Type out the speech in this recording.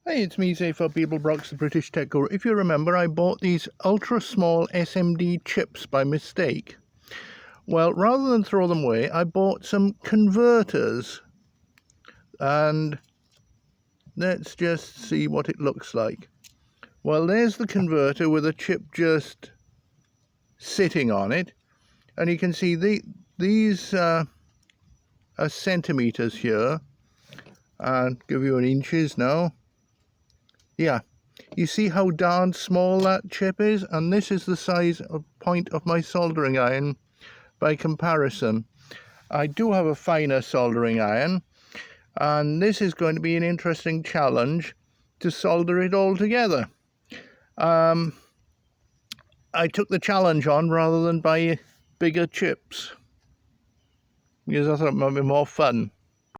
Hey, it's me, Zay for Beeblebrox, the British Tech Guru. If you remember, I bought these ultra-small SMD chips by mistake. Well, rather than throw them away, I bought some converters. And let's just see what it looks like. Well, there's the converter with a chip just sitting on it. And you can see these are centimeters here. And give you in inches now. Yeah, you see how darn small that chip is? And this is the size of point of my soldering iron by comparison. I do have a finer soldering iron, and this is going to be an interesting challenge to solder it all together. I took the challenge on rather than buy bigger chips, because I thought it might be more fun.